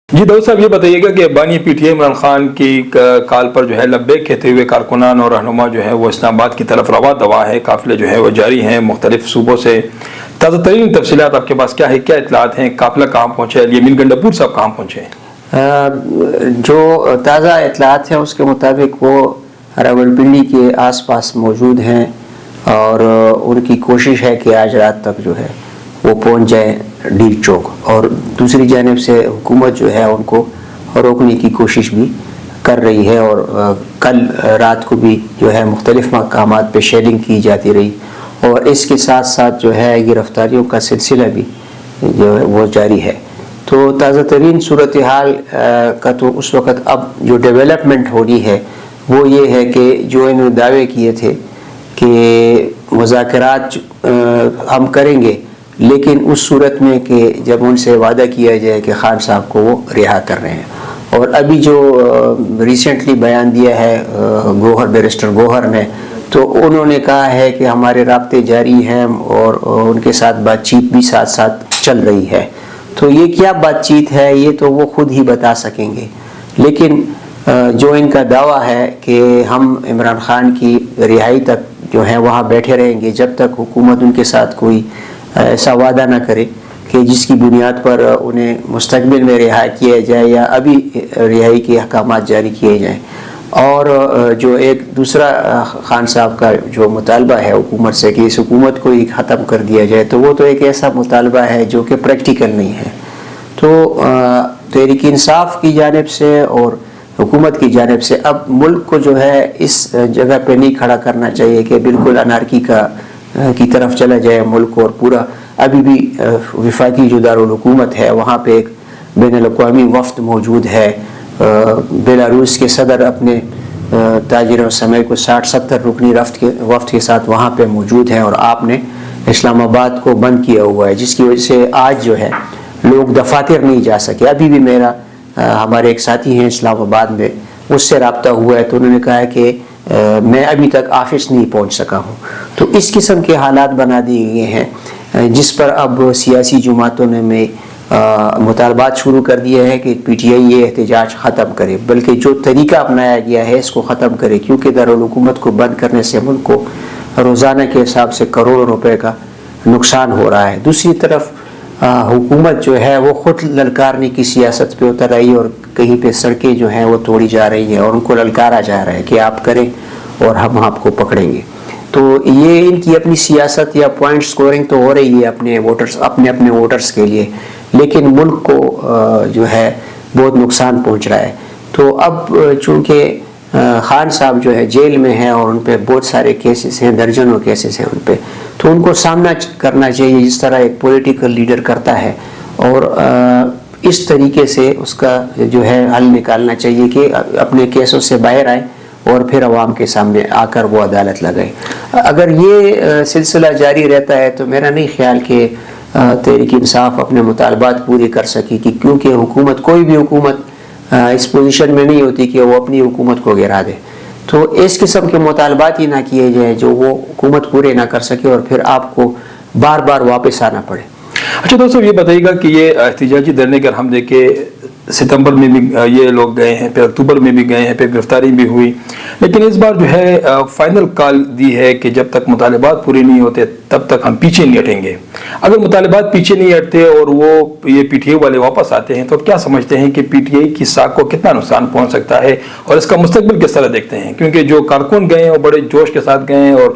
جی داؤد صاحب، یہ بتائیے گا کہ بانی P T I Imran Khan کی کال پر جو ہے لبیک کہتے ہوئے کارکنان اور رہنما جو ہے وہ اسلام آباد کی طرف رواں دوا ہے، قافلے جو ہے وہ جاری ہیں مختلف صوبوں سے. تازہ ترین تفصیلات آپ کے پاس کیا ہے، کیا اطلاعات ہیں؟ قافلہ کہاں پہنچے؟ الیمین گنڈاپور صاحب کہاں پہنچے ہیں؟ جو تازہ اطلاعات ہیں اس کے مطابق وہ راولپنڈی کے آس پاس موجود ہیں اور ان کی کوشش ہے کہ آج رات تک جو ہے وہ پہنچ جائے ڈیل چوک، اور دوسری جانب سے حکومت جو ہے ان کو روکنے کی کوشش بھی کر رہی ہے، اور کل رات کو بھی جو ہے مختلف مقامات پہ شیلنگ کی جاتی رہی، اور اس کے ساتھ ساتھ جو ہے گرفتاریوں کا سلسلہ بھی جو ہے وہ جاری ہے. تو تازہ ترین صورتحال کا تو اس وقت اب جو ڈیولپمنٹ ہو رہی ہے وہ یہ ہے کہ جو انہوں نے دعوے کیے تھے کہ مذاکرات ہم کریں گے، لیکن اس صورت میں کہ جب ان سے وعدہ کیا جائے کہ خان صاحب کو وہ رہا کر رہے ہیں. اور ابھی جو ریسنٹلی بیان دیا ہے بیرسٹر گوہر نے، تو انہوں نے کہا ہے کہ ہمارے رابطے جاری ہیں اور ان کے ساتھ بات چیت بھی ساتھ ساتھ چل رہی ہے. تو یہ کیا بات چیت ہے یہ تو وہ خود ہی بتا سکیں گے، لیکن جو ان کا دعویٰ ہے کہ ہم عمران خان کی رہائی تک جو ہے وہاں بیٹھے رہیں گے جب تک حکومت ان کے ساتھ کوئی ایسا وعدہ نہ کرے کہ جس کی بنیاد پر انہیں مستقبل میں رہا کیا جائے یا ابھی رہائی کے احکامات جاری کیے جائیں. اور جو ایک دوسرا خان صاحب کا جو مطالبہ ہے حکومت سے کہ اس حکومت کو ہی ختم کر دیا جائے، تو وہ تو ایک ایسا مطالبہ ہے جو کہ پریکٹیکل نہیں ہے. تو تحریک انصاف کی جانب سے اور حکومت کی جانب سے اب ملک کو جو ہے اس جگہ پہ نہیں کھڑا کرنا چاہیے کہ بالکل انارکی کی طرف چلا جائے ملک، اور پورا ابھی بھی وفاقی جو دارالحکومت ہے وہاں پہ ایک بین الاقوامی وفد موجود ہے. بیلاروس کے صدر اپنے تاجر سمیع کو 60-70 رکنی وفد کے ساتھ وہاں پہ موجود ہیں، اور آپ نے اسلام آباد کو بند کیا ہوا ہے، جس کی وجہ سے آج جو ہے لوگ دفاتر نہیں جا سکے. ابھی بھی ہمارے ایک ساتھی ہیں اسلام آباد میں، اس سے رابطہ ہوا ہے تو انہوں نے کہا ہے کہ میں ابھی تک آفس نہیں پہنچ سکا ہوں. تو اس قسم کے حالات بنا دیے گئے ہیں جس پر اب سیاسی جماعتوں نے مطالبات شروع کر دیے ہیں کہ پی ٹی آئی یہ احتجاج ختم کرے، بلکہ جو طریقہ اپنایا گیا ہے اس کو ختم کرے، کیونکہ دارالحکومت کو بند کرنے سے ملک کو روزانہ کے حساب سے کروڑوں روپے کا نقصان ہو رہا ہے. دوسری طرف حکومت جو ہے وہ خود للکارنے کی سیاست پہ اتر آئی، اور کہیں پہ سڑکیں جو ہیں وہ توڑی جا رہی ہیں اور ان کو للکارا جا رہا ہے کہ آپ کریں اور ہم آپ کو پکڑیں گے. تو یہ ان کی اپنی سیاست یا پوائنٹ سکورنگ تو ہو رہی ہے اپنے ووٹرز کے لیے، لیکن ملک کو جو ہے بہت نقصان پہنچ رہا ہے. تو اب چونکہ خان صاحب جو ہے جیل میں ہیں اور ان پہ بہت سارے کیسز ہیں، درجنوں کیسز ہیں ان پہ، تو ان کو سامنا کرنا چاہیے جس طرح ایک پولیٹیکل لیڈر کرتا ہے، اور اس طریقے سے اس کا جو ہے حل نکالنا چاہیے کہ اپنے کیسوں سے باہر آئے اور پھر عوام کے سامنے آ کر وہ عدالت لگائے. اگر یہ سلسلہ جاری رہتا ہے تو میرا نہیں خیال کہ تحریک انصاف اپنے مطالبات پورے کر سکے گی، کیونکہ کوئی بھی حکومت اس پوزیشن میں نہیں ہوتی کہ وہ اپنی حکومت کو گرا دے. تو اس قسم کے مطالبات ہی نہ کیے جائیں جو وہ حکومت پورے نہ کر سکے اور پھر آپ کو بار بار واپس آنا پڑے. اچھا دوستو، یہ بتائیے گا کہ یہ احتجاجی دھرنے اگر ہم دیکھیں ستمبر میں بھی یہ لوگ گئے ہیں، پھر اکتوبر میں بھی گئے ہیں، پھر گرفتاری بھی ہوئی، لیکن اس بار جو ہے فائنل کال دی ہے کہ جب تک مطالبات پورے نہیں ہوتے تب تک ہم پیچھے نہیں ہٹیں گے. اگر مطالبات پیچھے نہیں ہٹتے اور وہ یہ پی ٹی آئی والے واپس آتے ہیں تو کیا سمجھتے ہیں کہ پی ٹی آئی کی ساکھ کو کتنا نقصان پہنچ سکتا ہے اور اس کا مستقبل کس طرح دیکھتے ہیں؟ کیونکہ جو کارکن گئے ہیں وہ بڑے جوش کے ساتھ گئے ہیں، اور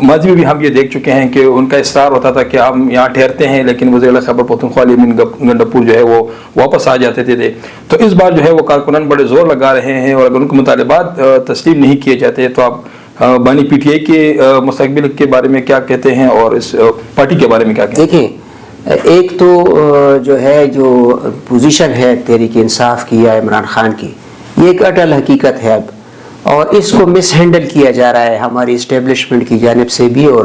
ماضی میں بھی ہم یہ دیکھ چکے ہیں کہ ان کا اصرار ہوتا تھا کہ ہم یہاں ٹھہرتے ہیں، لیکن وزیر اعلیٰ خیبر پختونخوا الیمین گنڈاپور جو ہے وہ واپس آ جاتے تھے. تو اس بار جو ہے وہ کارکنان بڑے زور لگا رہے ہیں، اور اگر ان کے مطالبات تسلیم نہیں کیے جاتے تو آپ بانی پی ٹی آئی کے مستقبل کے بارے میں کیا کہتے ہیں اور اس پارٹی کے بارے میں کیا کہتے ہیں؟ دیکھیں، ایک تو جو پوزیشن ہے تحریک انصاف کی یا عمران خان کی، یہ ایک اٹل حقیقت ہے اب، اور اس کو مس ہینڈل کیا جا رہا ہے ہماری اسٹیبلشمنٹ کی جانب سے بھی اور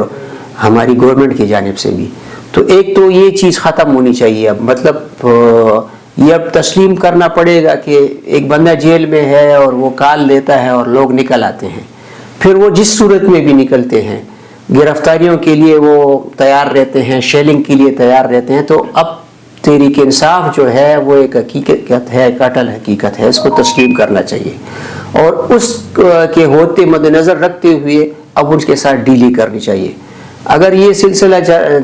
ہماری گورنمنٹ کی جانب سے بھی. تو ایک تو یہ چیز ختم ہونی چاہیے اب، مطلب یہ اب تسلیم کرنا پڑے گا کہ ایک بندہ جیل میں ہے اور وہ کال لیتا ہے اور لوگ نکل آتے ہیں، پھر وہ جس صورت میں بھی نکلتے ہیں گرفتاریوں کے لیے وہ تیار رہتے ہیں, شیلنگ کے لیے تیار رہتے ہیں. تو اب تحریک انصاف جو ہے وہ ایک حقیقت ہے, ایک اٹل حقیقت ہے, اس کو تسلیم کرنا چاہیے, اور اس کے ہوتے مد نظر رکھتے ہوئے اب ان کے ساتھ ڈیلی کرنی چاہیے. اگر یہ سلسلہ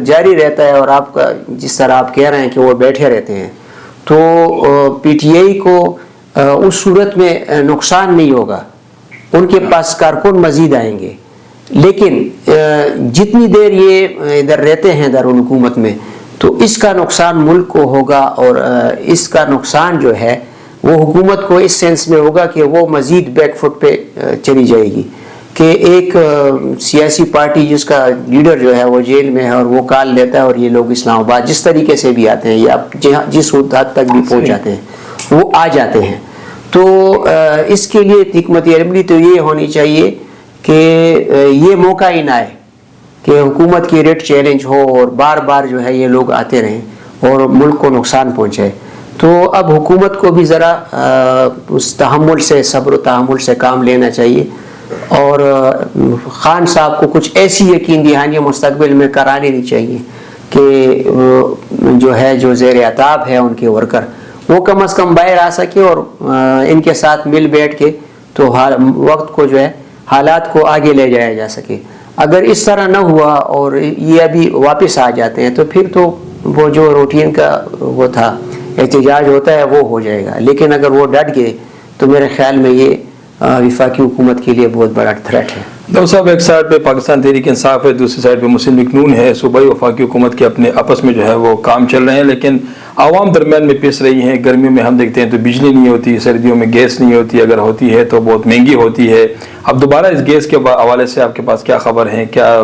جاری رہتا ہے اور آپ کا جس طرح آپ کہہ رہے ہیں کہ وہ بیٹھے رہتے ہیں, تو پی ٹی آئی کو اس صورت میں نقصان نہیں ہوگا, ان کے پاس کارکن مزید آئیں گے. لیکن جتنی دیر یہ ادھر رہتے ہیں دارالحکومت میں, تو اس کا نقصان ملک کو ہوگا, اور اس کا نقصان جو ہے وہ حکومت کو اس سینس میں ہوگا کہ وہ مزید بیک فٹ پہ چلی جائے گی, کہ ایک سیاسی پارٹی جس کا لیڈر جو ہے وہ جیل میں ہے اور وہ کال لیتا ہے, اور یہ لوگ اسلام آباد جس طریقے سے بھی آتے ہیں یا جس حد تک بھی پہنچ جاتے ہیں وہ آ جاتے ہیں. تو اس کے لیے حکمت عملی تو یہ ہونی چاہیے کہ یہ موقع ہی نہ آئے کہ حکومت کی ریٹ چیلنج ہو اور بار بار جو ہے یہ لوگ آتے رہیں اور ملک کو نقصان پہنچے. تو اب حکومت کو بھی ذرا اس تحمل سے, صبر و تحمل سے کام لینا چاہیے, اور خان صاحب کو کچھ ایسی یقین دہانیاں مستقبل میں کرانی نہیں چاہیے کہ جو ہے جو زیر عتاب ہے ان کے ورکر وہ کم از کم باہر آ سکے اور ان کے ساتھ مل بیٹھ کے تو وقت کو جو ہے حالات کو آگے لے جایا جا سکے. اگر اس طرح نہ ہوا اور یہ ابھی واپس آ جاتے ہیں تو پھر تو وہ جو روٹین کا وہ تھا احتجاج ہوتا ہے وہ ہو جائے گا. لیکن اگر وہ ڈٹ گئے تو میرے خیال میں یہ وفاقی حکومت کے لیے بہت بڑا تھریٹ ہے. ڈاکٹر صاحب, ایک سائڈ پہ پاکستان تحریک انصاف ہے, دوسری سائڈ پہ مسلم لیگ نون ہے, صوبائی وفاقی حکومت کے اپنے آپس میں جو ہے وہ کام چل رہے ہیں, لیکن عوام درمیان میں پس رہی ہیں. گرمیوں میں ہم دیکھتے ہیں تو بجلی نہیں ہوتی, سردیوں میں گیس نہیں ہوتی, اگر ہوتی ہے تو بہت مہنگی ہوتی ہے. اب دوبارہ اس گیس کے حوالے سے آپ کے پاس کیا خبر ہے, کیا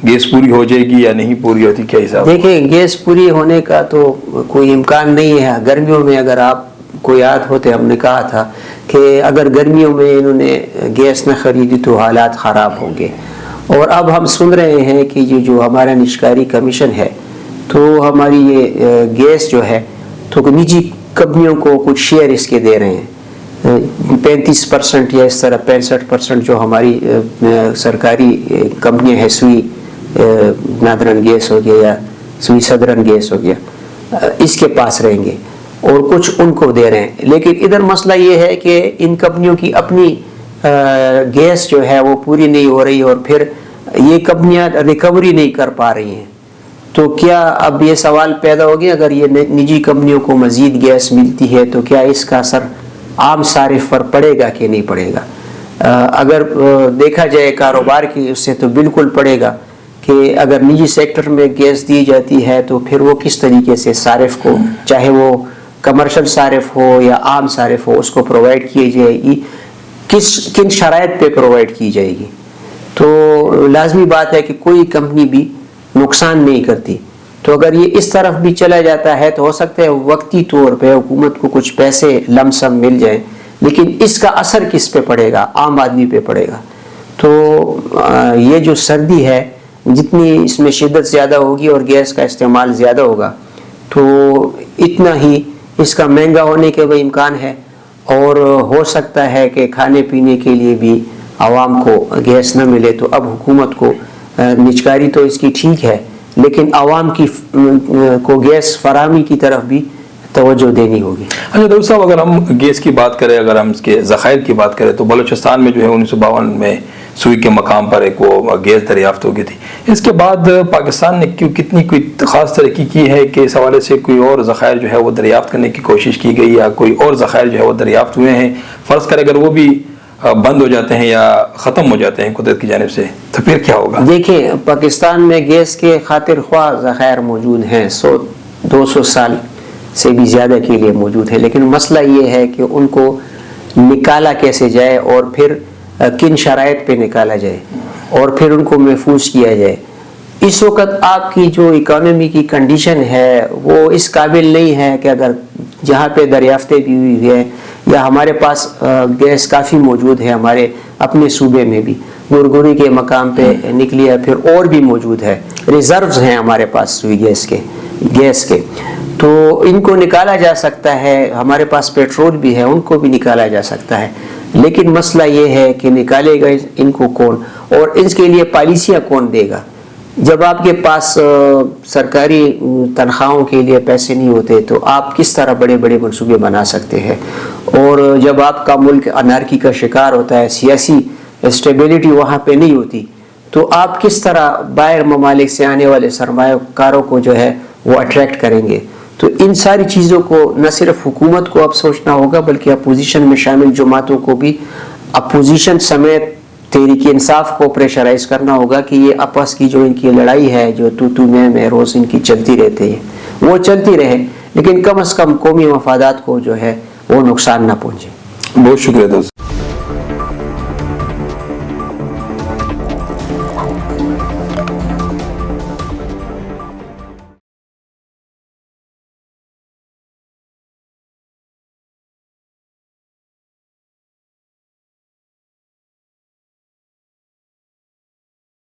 گیس پوری ہو جائے گی یا نہیں پوری ہوتی, کیا حساب؟ دیکھیں, گیس پوری ہونے کا تو کوئی امکان نہیں ہے. گرمیوں میں اگر آپ کو یاد ہوتے ہم نے کہا تھا کہ اگر گرمیوں میں انہوں نے گیس نہ خریدی تو حالات خراب ہوں گے. اور اب ہم سن رہے ہیں کہ یہ جو ہمارا نشکاری کمیشن ہے تو ہماری یہ گیس جو ہے تو نجی کمپنیوں کو کچھ شیئر اس کے دے رہے ہیں, 35% یا اس طرح 65% جو ہماری سرکاری کمپنیاں ہیں, سوئی نادرن گیس ہو گیا یا سوئی صدرن گیس ہو گیا, اس کے پاس رہیں گے اور کچھ ان کو دے رہے ہیں. لیکن ادھر مسئلہ یہ ہے کہ ان کمپنیوں کی اپنی گیس جو ہے وہ پوری نہیں ہو رہی اور پھر یہ کمپنیاں ریکوری نہیں کر پا رہی ہیں. تو کیا اب یہ سوال پیدا ہو گیا, اگر یہ نجی کمپنیوں کو مزید گیس ملتی ہے تو کیا اس کا اثر عام صارف پر پڑے گا کہ نہیں پڑے گا؟ اگر دیکھا جائے کاروبار کی اس سے تو بالکل پڑے گا کہ اگر نجی سیکٹر میں گیس دی جاتی ہے تو پھر وہ کس طریقے سے صارف کو, چاہے وہ کمرشل صارف ہو یا عام صارف ہو, اس کو پرووائڈ کی جائے گی, کن شرائط پہ پرووائڈ کی جائے گی. تو لازمی بات ہے کہ کوئی کمپنی بھی نقصان نہیں کرتی. تو اگر یہ اس طرف بھی چلا جاتا ہے تو ہو سکتا ہے وقتی طور پہ حکومت کو کچھ پیسے لم سم مل جائیں, لیکن اس کا اثر کس پہ پڑے گا؟ عام آدمی پہ پڑے گا. تو یہ جو سردی ہے جتنی اس میں شدت زیادہ ہوگی اور گیس کا استعمال زیادہ ہوگا تو اتنا ہی اس کا مہنگا ہونے کے بھی امکان ہے, اور ہو سکتا ہے کہ کھانے پینے کے لیے بھی عوام کو گیس نہ ملے. تو اب حکومت کو نجکاری تو اس کی ٹھیک ہے, لیکن عوام کی کو گیس فراہمی کی طرف بھی توجہ دینی ہوگی. اچھا ڈاکٹر صاحب, اگر ہم گیس کی بات کریں, اگر ہم اس کے ذخائر کی بات کریں تو بلوچستان میں جو ہے 1952 میں سوئی کے مقام پر ایک وہ گیس دریافت ہو گئی تھی. اس کے بعد پاکستان نے کتنی کوئی خاص ترقی کی ہے کہ اس حوالے سے کوئی اور ذخائر جو ہے وہ دریافت کرنے کی کوشش کی گئی, یا کوئی اور ذخائر جو ہے وہ دریافت ہوئے ہیں؟ فرض کریں اگر وہ بھی بند ہو جاتے ہیں یا ختم ہو جاتے ہیں قدرت کی جانب سے تو پھر کیا ہوگا؟ دیکھیں, پاکستان میں گیس کے خاطر خواہ ذخائر موجود ہیں, 100-200 سال سے بھی زیادہ کے لیے موجود ہے, لیکن مسئلہ یہ ہے کہ ان کو نکالا کیسے جائے اور پھر کن شرائط پہ نکالا جائے اور پھر ان کو محفوظ کیا جائے. اس وقت آپ کی جو اکانومی کی کنڈیشن ہے وہ اس قابل نہیں ہے کہ اگر جہاں پہ دریافتیں بھی ہوئی ہیں یا ہمارے پاس گیس کافی موجود ہے, ہمارے اپنے صوبے میں بھی گرگوری کے مقام پہ نکلی ہے, پھر اور بھی موجود ہے, ریزروز ہیں ہمارے پاس سوئی گیس کے, تو ان کو نکالا جا سکتا ہے. ہمارے پاس پیٹرول بھی ہے, ان کو بھی نکالا جا سکتا ہے. لیکن مسئلہ یہ ہے کہ نکالے گا ان کو کون, اور اس کے لیے پالیسیاں کون دے گا؟ جب آپ کے پاس سرکاری تنخواہوں کے لیے پیسے نہیں ہوتے تو آپ کس طرح بڑے بڑے منصوبے بنا سکتے ہیں؟ اور جب آپ کا ملک انارکی کا شکار ہوتا ہے، سیاسی اسٹیبلٹی وہاں پہ نہیں ہوتی، تو آپ کس طرح باہر ممالک سے آنے والے سرمایہ کاروں کو جو ہے وہ اٹریکٹ کریں گے؟ تو ان ساری چیزوں کو نہ صرف حکومت کو اب سوچنا ہوگا بلکہ اپوزیشن میں شامل جماعتوں کو بھی، اپوزیشن سمیت تحریک انصاف کو پریشرائز کرنا ہوگا کہ یہ آپس کی جو ان کی لڑائی ہے، جو تو میں روز ان کی چلتی رہتی ہے، وہ چلتی رہے، لیکن کم از کم قومی مفادات کو جو ہے وہ نقصان نہ پہنچے۔ بہت شکریہ دوست۔